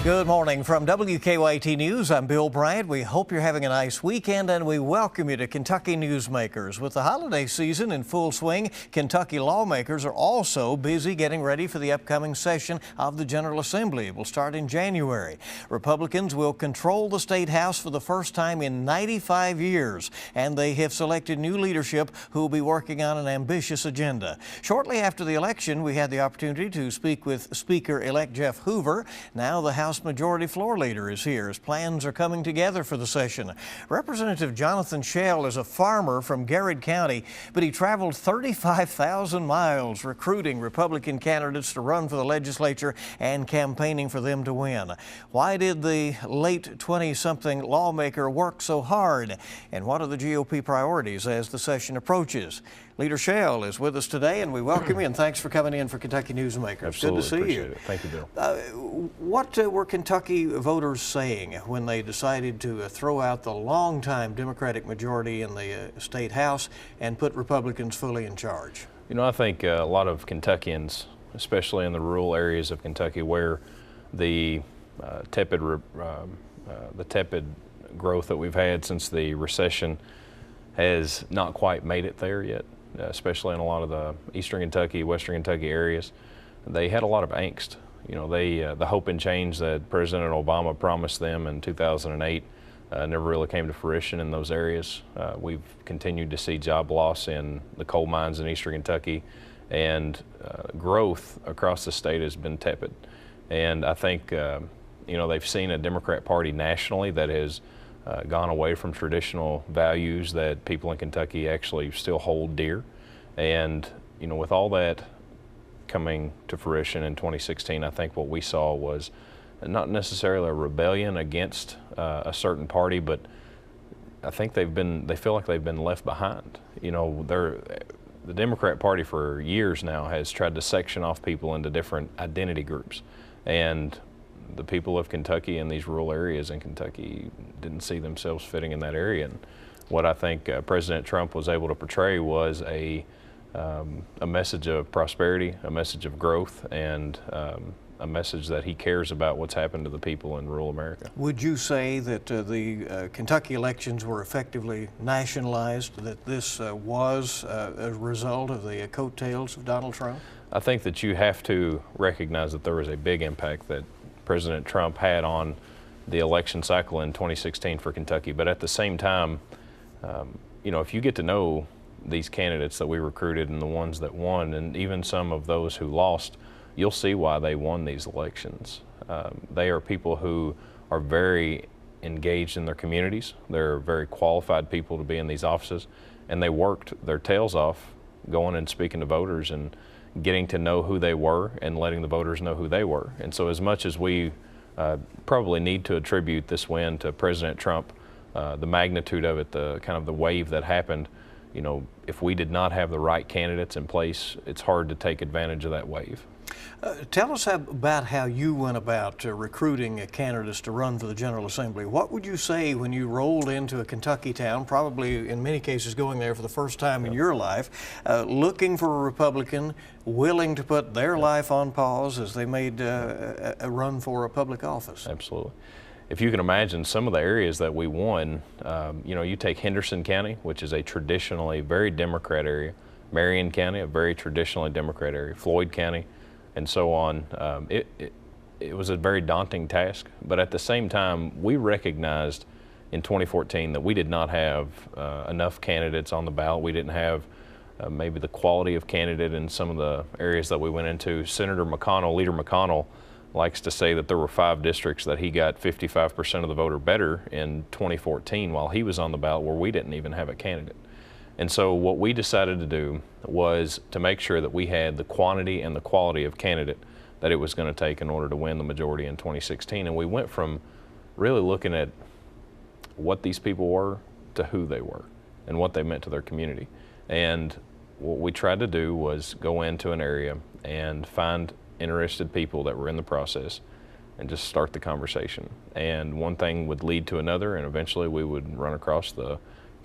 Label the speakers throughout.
Speaker 1: Good morning from WKYT News. I'm Bill Bryant. We hope you're having a nice weekend and we welcome you to Kentucky Newsmakers. With the holiday season in full swing, Kentucky lawmakers are also busy getting ready for the upcoming session of the General Assembly. It will start in January. Republicans will control the State House for the first time in 95 years, and they have selected new leadership who will be working on an ambitious agenda. Shortly after the election, we had the opportunity to speak with Speaker-elect Jeff Hoover. Now the House Majority Floor Leader is here as plans are coming together for the session. Representative Jonathan Schell is a farmer from Garrett County, but he traveled 35,000 miles recruiting Republican candidates to run for the legislature and campaigning for them to win. Why did the late 20-something lawmaker work so hard? And what are the GOP priorities as the session approaches? Leader Schell is with us today, and we welcome you, and thanks for coming in for Kentucky Newsmakers.
Speaker 2: Absolutely.
Speaker 1: Good to see
Speaker 2: appreciate
Speaker 1: you.
Speaker 2: It. Thank you, Bill.
Speaker 1: What were Kentucky voters saying when they decided to throw out the longtime Democratic majority in the State House and put Republicans fully in charge?
Speaker 2: You know, I think a lot of Kentuckians, especially in the rural areas of Kentucky where the tepid growth that we've had since the recession has not quite made it there yet, especially in a lot of the eastern Kentucky, western Kentucky areas. They had a lot of angst. You know, the hope and change that President Obama promised them in 2008 never really came to fruition in those areas. We've continued to see job loss in the coal mines in eastern Kentucky, and growth across the state has been tepid. And I think, you know, they've seen a Democrat Party nationally that has gone away from traditional values that people in Kentucky actually still hold dear. And, you know, with all that coming to fruition in 2016, I think what we saw was not necessarily a rebellion against a certain party, but I think they feel like they've been left behind. You know, the Democrat Party for years now has tried to section off people into different identity groups, and the people of Kentucky in these rural areas in Kentucky didn't see themselves fitting in that area. And what I think President Trump was able to portray was a message of prosperity, a message of growth, and a message that he cares about what's happened to the people in rural America.
Speaker 1: Would you say that the Kentucky elections were effectively nationalized, that this was a result of the coattails of Donald Trump?
Speaker 2: I think that you have to recognize that there was a big impact that President Trump had on the election cycle in 2016 for Kentucky. But at the same time, you know, if you get to know these candidates that we recruited and the ones that won, and even some of those who lost, you'll see why they won these elections. They are people who are very engaged in their communities. They're very qualified people to be in these offices, and they worked their tails off going and speaking to voters and getting to know who they were and letting the voters know who they were. And so as much as we probably need to attribute this win to President Trump, the magnitude of it, the kind of the wave that happened, you know, if we did not have the right candidates in place, it's hard to take advantage of that wave.
Speaker 1: Tell us about how you went about recruiting candidates to run for the General Assembly. What would you say when you rolled into a Kentucky town, probably in many cases going there for the first time in your life, looking for a Republican willing to put their life on pause as they made a run for a public office?
Speaker 2: Absolutely. If you can imagine some of the areas that we won, you know, you take Henderson County, which is a traditionally very Democrat area, Marion County, a very traditionally Democrat area, Floyd County, and so on. It was a very daunting task, but at the same time, we recognized in 2014 that we did not have enough candidates on the ballot. We didn't have maybe the quality of candidate in some of the areas that we went into. Senator McConnell, Leader McConnell, likes to say that there were 5 districts that he got 55% of the voter better in 2014 while he was on the ballot, where we didn't even have a candidate. And so what we decided to do was to make sure that we had the quantity and the quality of candidate that it was going to take in order to win the majority in 2016. And we went from really looking at what these people were to who they were and what they meant to their community. And what we tried to do was go into an area and find interested people that were in the process and just start the conversation. And one thing would lead to another, and eventually we would run across the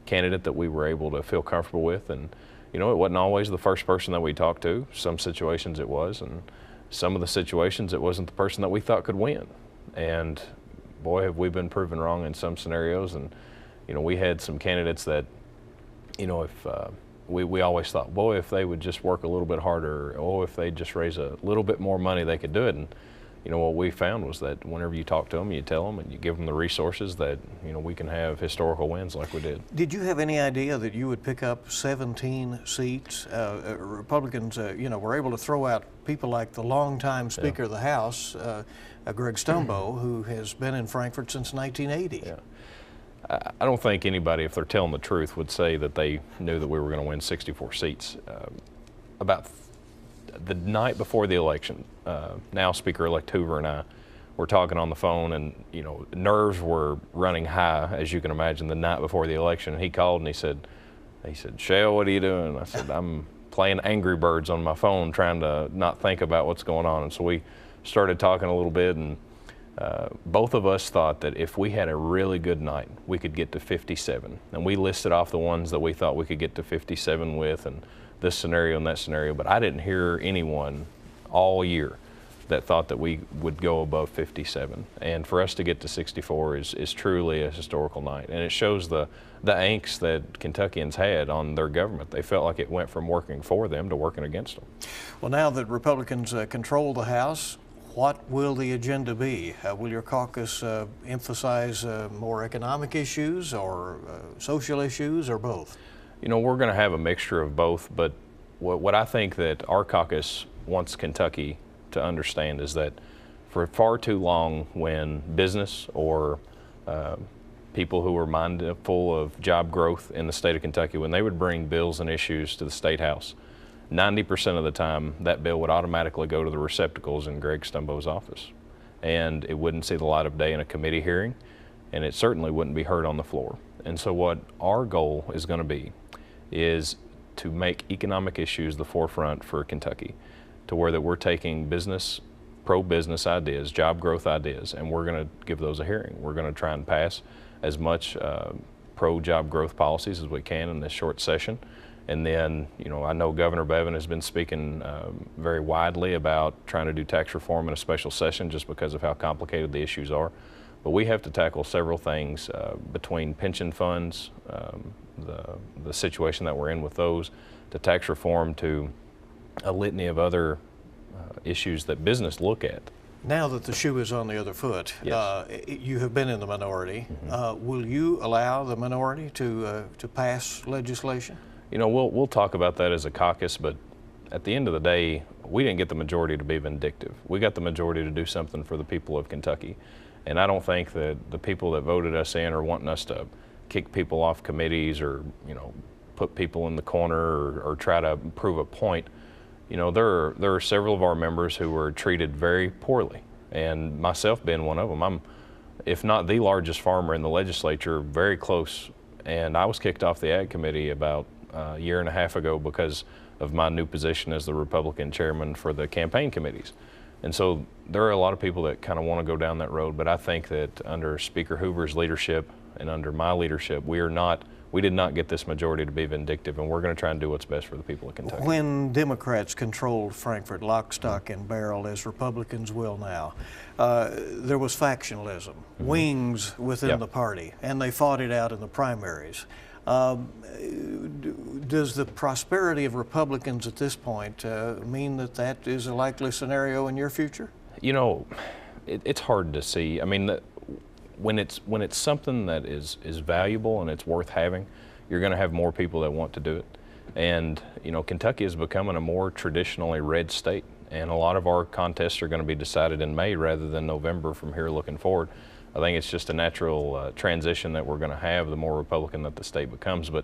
Speaker 2: candidate that we were able to feel comfortable with. And you know, it wasn't always the first person that we talked to. Some situations it was, and some of the situations it wasn't the person that we thought could win. And boy, have we been proven wrong in some scenarios. And, we had some candidates that, if we always thought, boy, if they would just work a little bit harder, or if they just raise a little bit more money, they could do it. And, what we found was that whenever you talk to them, you tell them, and you give them the resources, that, we can have historical wins like we did.
Speaker 1: Did you have any idea that you would pick up 17 seats? Republicans, were able to throw out people like the longtime Speaker of the House, Greg Stumbo, who has been in Frankfort since 1980.
Speaker 2: Yeah. I don't think anybody, if they're telling the truth, would say that they knew that we were going to win 64 seats. About the night before the election, now Speaker-elect Hoover and I were talking on the phone, and nerves were running high, as you can imagine, the night before the election. And he called and he said, "Shale, what are you doing?" I said, "I'm playing Angry Birds on my phone, trying to not think about what's going on." And so we started talking a little bit, and both of us thought that if we had a really good night, we could get to 57. And we listed off the ones that we thought we could get to 57 with, and this scenario and that scenario. But I didn't hear anyone all year that thought that we would go above 57. And for us to get to 64 is truly a historical night. And it shows the angst that Kentuckians had on their government. They felt like it went from working for them to working against them.
Speaker 1: Well, now that Republicans control the House, what will the agenda be? Will your caucus emphasize more economic issues or social issues, or both?
Speaker 2: We're going to have a mixture of both, but what I think that our caucus wants Kentucky to understand is that for far too long, when business or people who were mindful of job growth in the state of Kentucky, when they would bring bills and issues to the State House, 90% of the time that bill would automatically go to the receptacles in Greg Stumbo's office. And it wouldn't see the light of day in a committee hearing, and it certainly wouldn't be heard on the floor. And so what our goal is going to be is to make economic issues the forefront for Kentucky, to where that we're taking pro-business ideas, job growth ideas, and we're going to give those a hearing. We're going to try and pass as much pro-job growth policies as we can in this short session. And then, I know Governor Bevin has been speaking very widely about trying to do tax reform in a special session just because of how complicated the issues are. But we have to tackle several things between pension funds, the situation that we're in with those, to tax reform, to a litany of other issues that business look at.
Speaker 1: Now that the shoe is on the other foot,
Speaker 2: yes.
Speaker 1: You have been in the minority.
Speaker 2: Mm-hmm.
Speaker 1: Will you allow the minority to pass legislation?
Speaker 2: We'll talk about that as a caucus, but at the end of the day, we didn't get the majority to be vindictive. We got the majority to do something for the people of Kentucky. And I don't think that the people that voted us in are wanting us to kick people off committees or, put people in the corner or try to prove a point. There are several of our members who were treated very poorly, and myself being one of them. I'm, if not the largest farmer in the legislature, very close. And I was kicked off the Ag Committee about a year and a half ago because of my new position as the Republican chairman for the campaign committees. And so there are a lot of people that kind of want to go down that road, but I think that under Speaker Hoover's leadership and under my leadership, we did not get this majority to be vindictive, and we're going to try and do what's best for the people of Kentucky.
Speaker 1: When Democrats controlled Frankfort lock, stock, and barrel, as Republicans will now, there was factionalism, wings within the party, and they fought it out in the primaries. Does the prosperity of Republicans at this point mean that that is a likely scenario in your future?
Speaker 2: It's hard to see. I mean, when it's something that is valuable and it's worth having, you're going to have more people that want to do it. And Kentucky is becoming a more traditionally red state, and a lot of our contests are going to be decided in May rather than November from here looking forward. I think it's just a natural transition that we're going to have the more Republican that the state becomes. But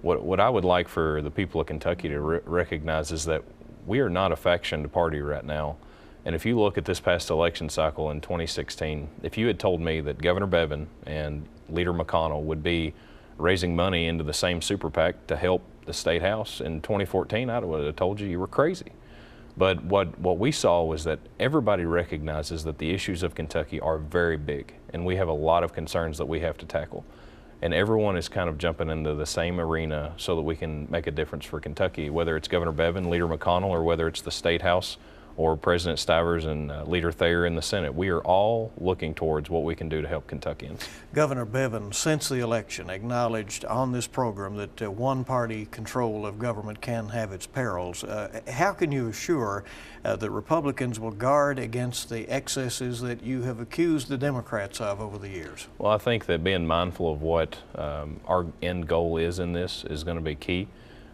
Speaker 2: what I would like for the people of Kentucky to recognize is that we are not a factioned party right now. And if you look at this past election cycle in 2016, if you had told me that Governor Bevin and Leader McConnell would be raising money into the same super PAC to help the State House in 2014, I would have told you were crazy. But what we saw was that everybody recognizes that the issues of Kentucky are very big, and we have a lot of concerns that we have to tackle. And everyone is kind of jumping into the same arena so that we can make a difference for Kentucky, whether it's Governor Bevin, Leader McConnell, or whether it's the State House or President Stivers and Leader Thayer in the Senate. We are all looking towards what we can do to help Kentuckians.
Speaker 1: Governor Bevin, since the election, acknowledged on this program that one-party control of government can have its perils. How can you assure that Republicans will guard against the excesses that you have accused the Democrats of over the years?
Speaker 2: Well, I think that being mindful of what our end goal is in this is going to be key.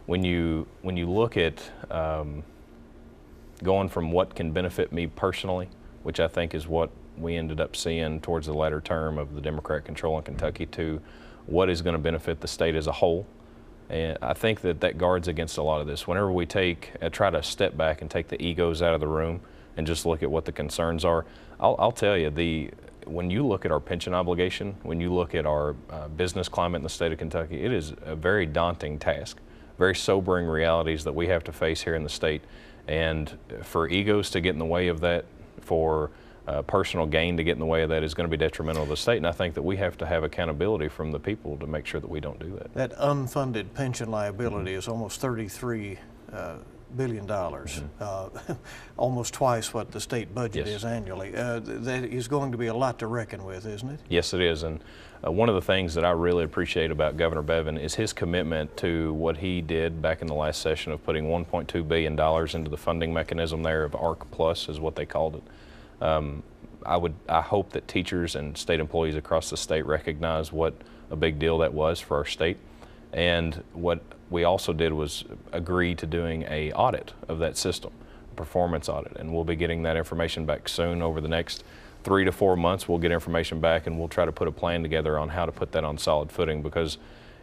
Speaker 2: When you look at going from what can benefit me personally, which I think is what we ended up seeing towards the latter term of the Democrat control in Kentucky, to what is going to benefit the state as a whole. And I think that guards against a lot of this. Whenever we try to step back and take the egos out of the room and just look at what the concerns are, I'll tell you, when you look at our pension obligation, when you look at our business climate in the state of Kentucky, it is a very daunting task, very sobering realities that we have to face here in the state. And for egos to get in the way of that, for personal gain to get in the way of that, is going to be detrimental to the state. And I think that we have to have accountability from the people to make sure that we don't do that.
Speaker 1: That unfunded pension liability is almost $33 billion, almost twice what the state budget is annually. That is going to be a lot to reckon with, isn't it?
Speaker 2: Yes, it is. And one of the things that I really appreciate about Governor Bevin is his commitment to what he did back in the last session of putting $1.2 billion into the funding mechanism there of ARC Plus, is what they called it. I hope that teachers and state employees across the state recognize what a big deal that was for our state. And what we also did was agree to doing a audit of that system, a performance audit, and we'll be getting that information back soon. Over the next 3 to 4 months, we'll get information back, and we'll try to put a plan together on how to put that on solid footing, because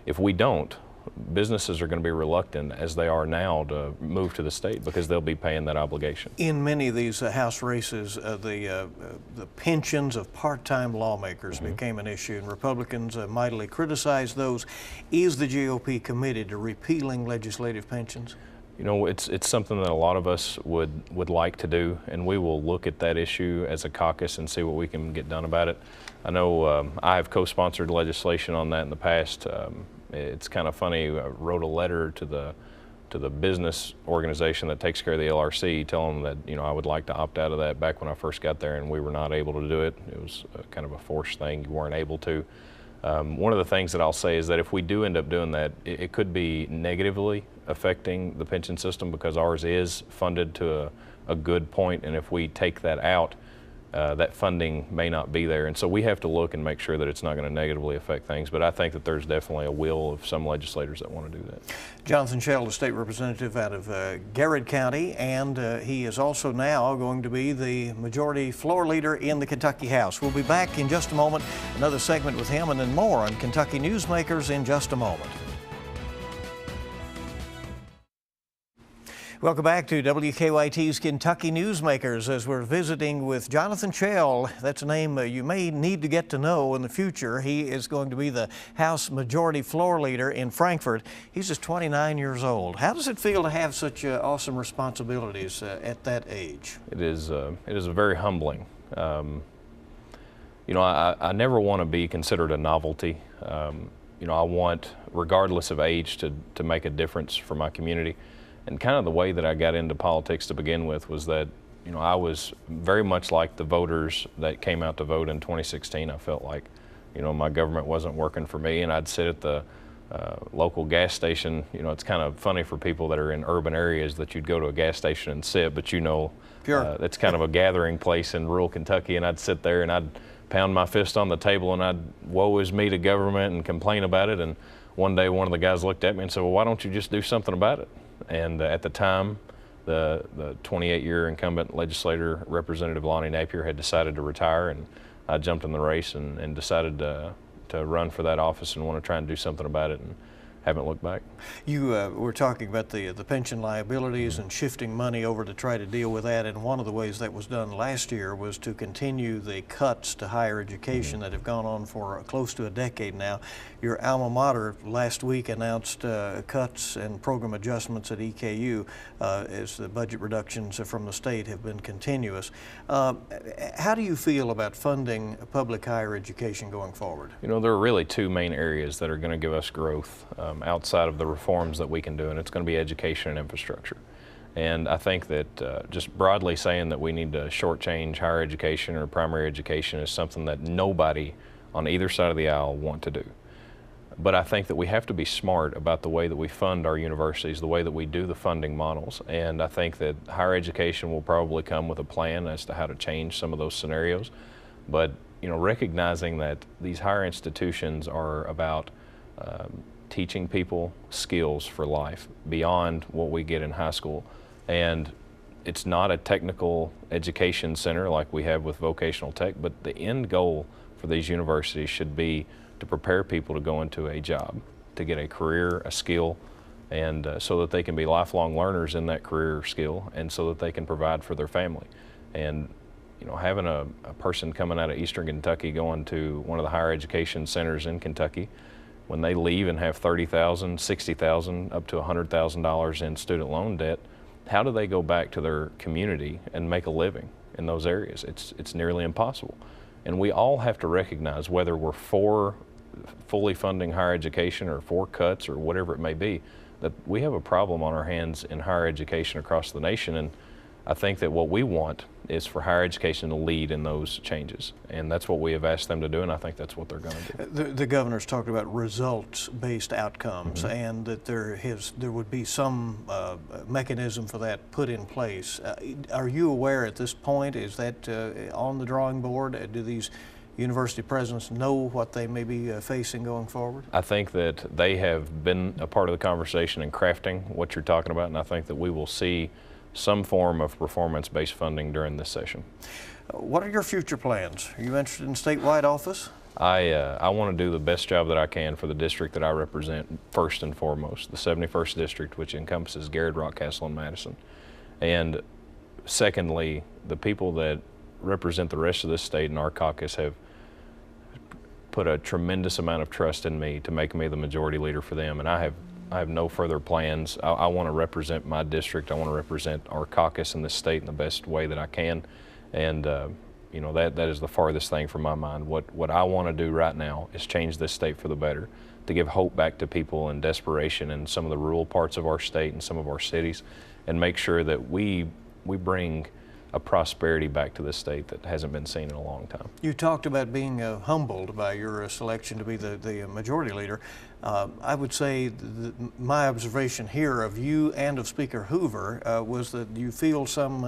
Speaker 2: if we don't, businesses are going to be reluctant, as they are now, to move to the state because they'll be paying that obligation.
Speaker 1: In many of these House races, the pensions of part-time lawmakers became an issue, and Republicans mightily criticized those. Is the GOP committed to repealing legislative pensions?
Speaker 2: You know, it's something that a lot of us would like to do, and we will look at that issue as a caucus and see what we can get done about it. I know I have co-sponsored legislation on that in the past. It's kind of funny. I wrote a letter to the business organization that takes care of the LRC, telling them that I would like to opt out of that back when I first got there, and we were not able to do it. It was kind of a forced thing. You weren't able to. One of the things that I'll say is that if we do end up doing that, it could be negatively affecting the pension system, because ours is funded to a good point, and if we take that out, that funding may not be there. And so we have to look and make sure that it's not going to negatively affect things. But I think that there's definitely a will of some legislators that want to do that.
Speaker 1: Jonathan Shell, the state representative out of Garrett County, and he is also now going to be the majority floor leader in the Kentucky House. We'll be back in just a moment, another segment with him, and then more on Kentucky Newsmakers in just a moment. Welcome back to WKYT's Kentucky Newsmakers, as we're visiting with Jonathan Shell. That's a name you may need to get to know in the future. He is going to be the House Majority Floor Leader in Frankfort. He's just 29 years old. How does it feel to have such awesome responsibilities at that age?
Speaker 2: It is very humbling. I never want to be considered a novelty. I want, regardless of age, to make a difference for my community. And kind of the way that I got into politics to begin with was that, I was very much like the voters that came out to vote in 2016. I felt like, my government wasn't working for me, and I'd sit at the local gas station. It's kind of funny for people that are in urban areas that you'd go to a gas station and sit, but sure. It's kind of a gathering place in rural Kentucky, and I'd sit there and I'd pound my fist on the table and I'd woe is me to government and complain about it. And one day one of the guys looked at me and said, well, why don't you just do something about it? And at the time, the 28-year incumbent legislator, Representative Lonnie Napier, had decided to retire, and I jumped in the race and decided to run for that office and want to try and do something about it, and haven't looked back.
Speaker 1: You were talking about the pension liabilities and shifting money over to try to deal with that, and one of the ways that was done last year was to continue the cuts to higher education that have gone on for close to a decade now. Your alma mater last week announced cuts and program adjustments at EKU as the budget reductions from the state have been continuous. How do you feel about funding public higher education going forward?
Speaker 2: There are really two main areas that are going to give us growth outside of the reforms that we can do, and it's going to be education and infrastructure. And I think that just broadly saying that we need to shortchange higher education or primary education is something that nobody on either side of the aisle want to do. But I think that we have to be smart about the way that we fund our universities, the way that we do the funding models. And I think that higher education will probably come with a plan as to how to change some of those scenarios. But recognizing that these higher institutions are about teaching people skills for life beyond what we get in high school. And it's not a technical education center like we have with vocational tech, but the end goal for these universities should be to prepare people to go into a job, to get a career, a skill, and so that they can be lifelong learners in that career or skill, and so that they can provide for their family. And having a person coming out of Eastern Kentucky going to one of the higher education centers in Kentucky, when they leave and have $30,000, $60,000, up to $100,000 in student loan debt, how do they go back to their community and make a living in those areas? It's nearly impossible. And we all have to recognize, whether we're for fully funding higher education or for cuts or whatever it may be, that we have a problem on our hands in higher education across the nation. And I think that what we want is for higher education to lead in those changes. And that's what we have asked them to do, and I think that's what they're going to do.
Speaker 1: The governor's talked about results-based outcomes, and that there would be some mechanism for that put in place. Are you aware at this point, is that on the drawing board? Do these university presidents know what they may be facing going forward?
Speaker 2: I think that they have been a part of the conversation in crafting what you're talking about, and I think that we will see some form of performance-based funding during this session.
Speaker 1: What are your future plans? Are you interested in statewide office?
Speaker 2: I want to do the best job that I can for the district that I represent, first and foremost, the 71st District, which encompasses Garrett, Rockcastle, and Madison. And secondly, the people that represent the rest of this state in our caucus have put a tremendous amount of trust in me to make me the majority leader for them, and I have no further plans. I want to represent my district. I want to represent our caucus in this state in the best way that I can, and that is the farthest thing from my mind. What I want to do right now is change this state for the better, to give hope back to people in desperation in some of the rural parts of our state and some of our cities, and make sure that we bring a prosperity back to this state that hasn't been seen in a long time.
Speaker 1: You talked about being humbled by your selection to be the majority leader. I would say my observation here of you and of Speaker Hoover was that you feel some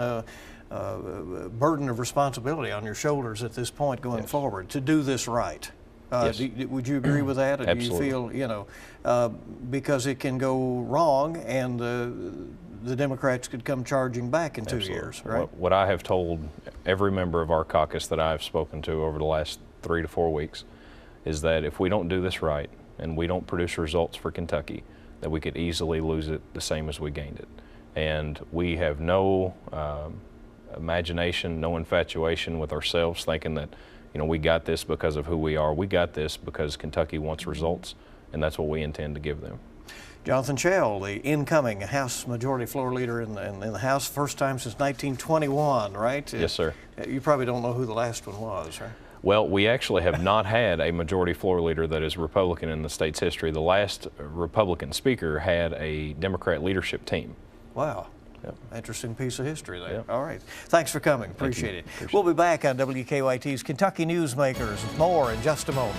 Speaker 1: burden of responsibility on your shoulders at this point going forward to do this right.
Speaker 2: Yes.
Speaker 1: Would you agree with that? Or
Speaker 2: Absolutely.
Speaker 1: Do you feel, because it can go wrong and the Democrats could come charging back in 2 years, right?
Speaker 2: What I have told every member of our caucus that I have spoken to over the last 3 to 4 weeks is that if we don't do this right and we don't produce results for Kentucky, that we could easily lose it the same as we gained it. And we have no imagination, no infatuation with ourselves, thinking that we got this because of who we are. We got this because Kentucky wants results, and that's what we intend to give them.
Speaker 1: Jonathan Chell, the incoming House Majority Floor Leader in the House, first time since 1921, right?
Speaker 2: Yes, sir.
Speaker 1: You probably don't know who the last one was, right?
Speaker 2: Well, we actually have not had a Majority Floor Leader that is Republican in the state's history. The last Republican Speaker had a Democrat leadership team.
Speaker 1: Wow.
Speaker 2: Yep.
Speaker 1: Interesting piece of history there.
Speaker 2: Yep.
Speaker 1: All right. Thanks for coming. Appreciate it. We'll be back on WKYT's Kentucky Newsmakers with more in just a moment.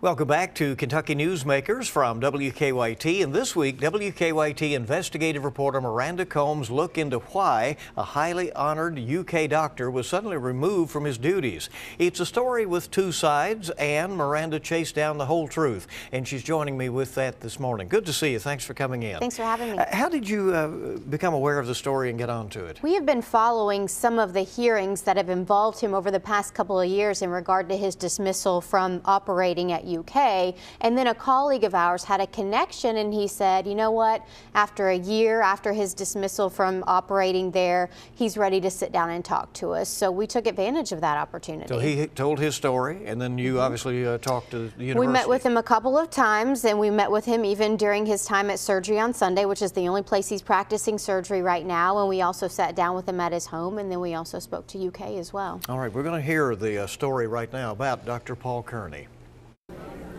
Speaker 1: Welcome back to Kentucky Newsmakers from WKYT, and this week WKYT investigative reporter Miranda Combs looked into why a highly honored UK doctor was suddenly removed from his duties. It's a story with two sides, and Miranda chased down the whole truth, and she's joining me with that this morning. Good to see you. Thanks for coming in.
Speaker 3: Thanks for having me.
Speaker 1: How did you become aware of the story and get onto it?
Speaker 3: We have been following some of the hearings that have involved him over the past couple of years in regard to his dismissal from operating at UK, and then a colleague of ours had a connection, and he said, you know what, after a year after his dismissal from operating there, he's ready to sit down and talk to us. So we took advantage of that opportunity.
Speaker 1: So he told his story, and then you obviously talked to the university.
Speaker 3: We met with him a couple of times, and we met with him even during his time at Surgery on Sunday, which is the only place he's practicing surgery right now, and we also sat down with him at his home, and then we also spoke to UK as well.
Speaker 1: All right, we're going to hear the story right now about Dr. Paul Kearney.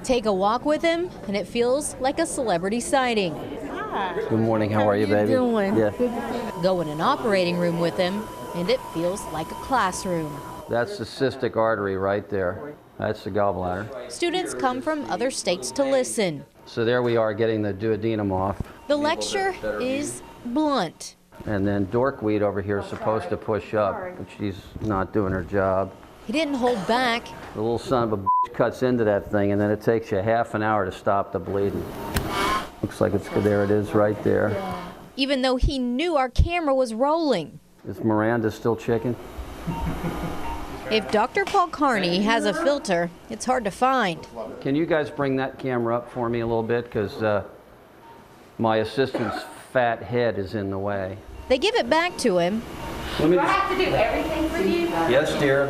Speaker 4: Take a walk with him, and it feels like a celebrity sighting.
Speaker 5: Good morning. How are you, baby?
Speaker 6: Doing?
Speaker 5: Yeah.
Speaker 4: Go in an operating room with him, and it feels like a classroom.
Speaker 5: That's the cystic artery right there. That's the gallbladder.
Speaker 4: Students come from other states to listen.
Speaker 5: So there we are getting the duodenum off.
Speaker 4: The lecture is blunt.
Speaker 5: And then Dorkweed over here is supposed to push up, but she's not doing her job.
Speaker 4: He didn't hold back.
Speaker 5: The little son of a bitch cuts into that thing, and then it takes you half an hour to stop the bleeding. Looks like it's, there it is right there.
Speaker 4: Even though he knew our camera was rolling.
Speaker 5: Is Miranda still chicken?
Speaker 4: If Dr. Paul Carney has a filter, it's hard to find.
Speaker 5: Can you guys bring that camera up for me a little bit? Because my assistant's fat head is in the way.
Speaker 4: They give it back to him.
Speaker 6: Do I have to do everything for you?
Speaker 5: Yes, dear,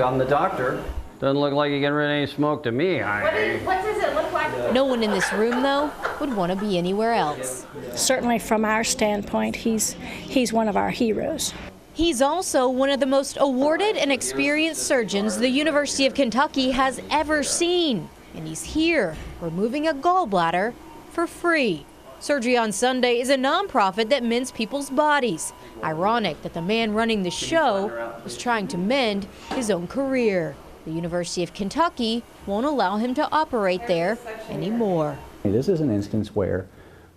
Speaker 5: I'm the doctor. Doesn't look like you're getting rid of any smoke to me.
Speaker 6: What does it look like?
Speaker 4: No one in this room, though, would want to be anywhere else.
Speaker 7: Certainly from our standpoint, he's one of our heroes.
Speaker 4: He's also one of the most awarded and experienced surgeons the University of Kentucky has ever seen. And he's here, removing a gallbladder for free. Surgery on Sunday is a nonprofit that mends people's bodies. Ironic that the man running the show was trying to mend his own career. The University of Kentucky won't allow him to operate there anymore.
Speaker 8: This is an instance where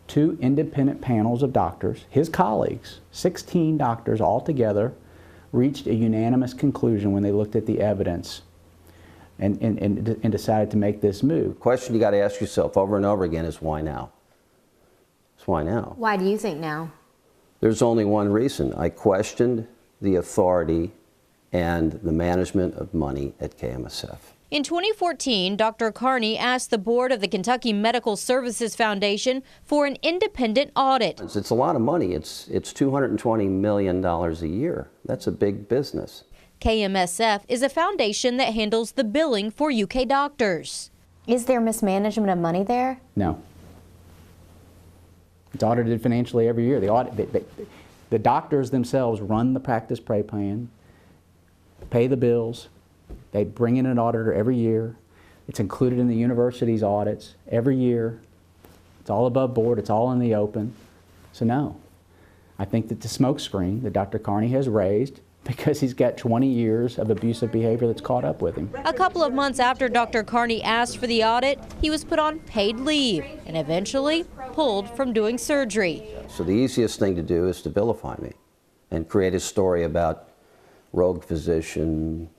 Speaker 8: two independent panels of doctors, his colleagues, 16 doctors all together, reached a unanimous conclusion when they looked at the evidence and decided to make this move.
Speaker 5: The question you got to ask yourself over and over again is why now? It's why now?
Speaker 3: Why do you think now?
Speaker 5: There's only one reason. I questioned the authority and the management of money at KMSF.
Speaker 4: In 2014, Dr. Carney asked the board of the Kentucky Medical Services Foundation for an independent audit.
Speaker 5: It's a lot of money. It's $220 million a year. That's a big business.
Speaker 4: KMSF is a foundation that handles the billing for UK doctors.
Speaker 3: Is there mismanagement of money there?
Speaker 8: No. It's audited financially every year. The doctors themselves run the practice pay plan, pay the bills. They bring in an auditor every year. It's included in the university's audits every year. It's all above board. It's all in the open. So no, I think that the smokescreen that Dr. Carney has raised, because he's got 20 years of abusive behavior that's caught up with him.
Speaker 4: A couple of months after Dr. Carney asked for the audit, he was put on paid leave and eventually pulled from doing surgery.
Speaker 5: So the easiest thing to do is to vilify me and create a story about rogue physician,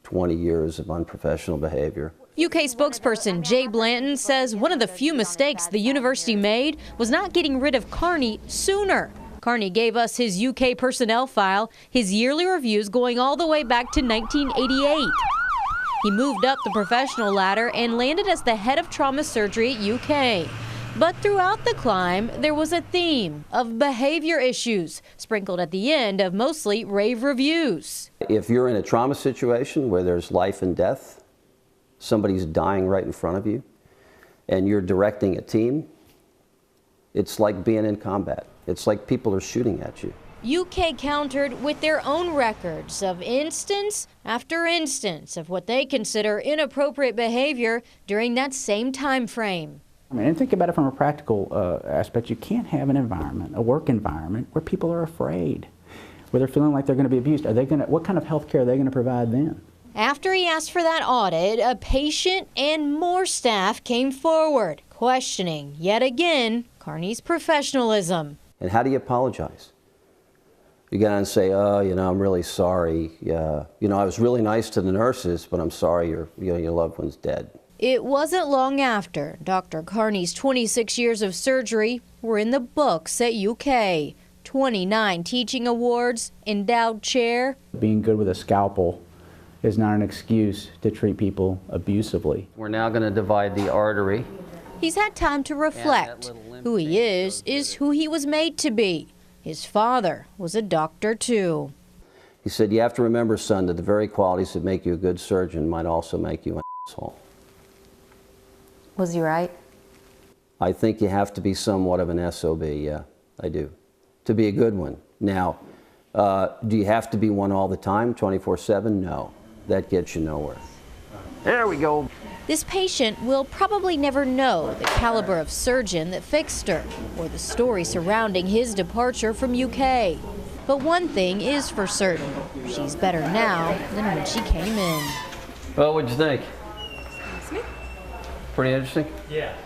Speaker 5: 20 years of unprofessional behavior.
Speaker 4: UK spokesperson Jay Blanton says one of the few mistakes the university made was not getting rid of Carney sooner. Carney gave us his UK personnel file, his yearly reviews going all the way back to 1988. He moved up the professional ladder and landed as the head of trauma surgery at UK. But throughout the climb, there was a theme of behavior issues, sprinkled at the end of mostly rave reviews.
Speaker 5: If you're in a trauma situation where there's life and death, somebody's dying right in front of you, and you're directing a team, it's like being in combat. It's like people are shooting at you.
Speaker 4: UK countered with their own records of instance after instance of what they consider inappropriate behavior during that same time frame.
Speaker 8: I mean, and think about it from a practical aspect. You can't have an environment, a work environment, where people are afraid, where they're feeling like they're going to be abused. What kind of health care are they going to provide them?
Speaker 4: After he asked for that audit, a patient and more staff came forward, questioning, yet again, Carney's professionalism.
Speaker 5: And how do you apologize? You get on and say, oh, I'm really sorry. I was really nice to the nurses, but I'm sorry your loved one's dead.
Speaker 4: It wasn't long after Dr. Carney's 26 years of surgery were in the books at UK. 29 teaching awards, endowed chair.
Speaker 8: Being good with a scalpel is not an excuse to treat people abusively.
Speaker 5: We're now going to divide the artery.
Speaker 4: He's had time to reflect. Who he is who he was made to be. His father was a doctor too.
Speaker 5: He said, you have to remember, son, that the very qualities that make you a good surgeon might also make you an asshole.
Speaker 3: Was he right?
Speaker 5: I think you have to be somewhat of an SOB, yeah, I do, to be a good one. Now, do you have to be one all the time, 24/7? No, that gets you nowhere. There we go.
Speaker 4: This patient will probably never know the caliber of surgeon that fixed her or the story surrounding his departure from UK. But one thing is for certain, she's better now than when she came in.
Speaker 5: Well, what'd you think? Pretty interesting?
Speaker 9: Yeah.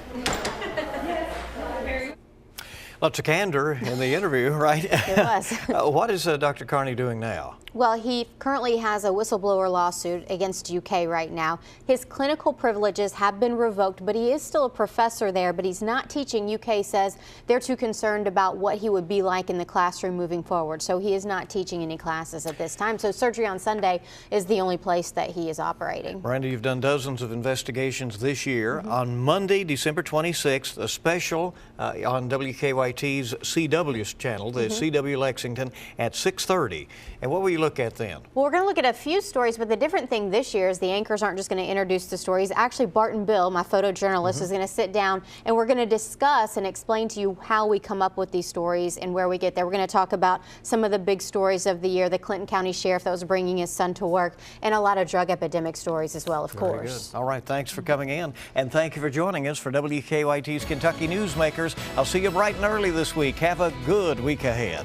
Speaker 1: Lots of candor in the interview, right?
Speaker 3: It was.
Speaker 1: What is Dr. Carney doing now?
Speaker 3: Well, he currently has a whistleblower lawsuit against UK right now. His clinical privileges have been revoked, but he is still a professor there, but he's not teaching. UK says they're too concerned about what he would be like in the classroom moving forward. So he is not teaching any classes at this time. So Surgery on Sunday is the only place that he is operating.
Speaker 1: Miranda, you've done dozens of investigations this year. On Monday, December 26th, a special on WKYT's CW channel, the CW Lexington, at 6:30. And what will you look at then?
Speaker 3: Well, we're going to look at a few stories, but the different thing this year is the anchors aren't just going to introduce the stories. Actually, Bart and Bill, my photojournalist, is going to sit down and we're going to discuss and explain to you how we come up with these stories and where we get there. We're going to talk about some of the big stories of the year, the Clinton County Sheriff that was bringing his son to work, and a lot of drug epidemic stories as well, of course.
Speaker 1: Good. All right, thanks for coming in, and thank you for joining us for WKYT's Kentucky Newsmakers. I'll see you bright and early this week. Have a good week ahead.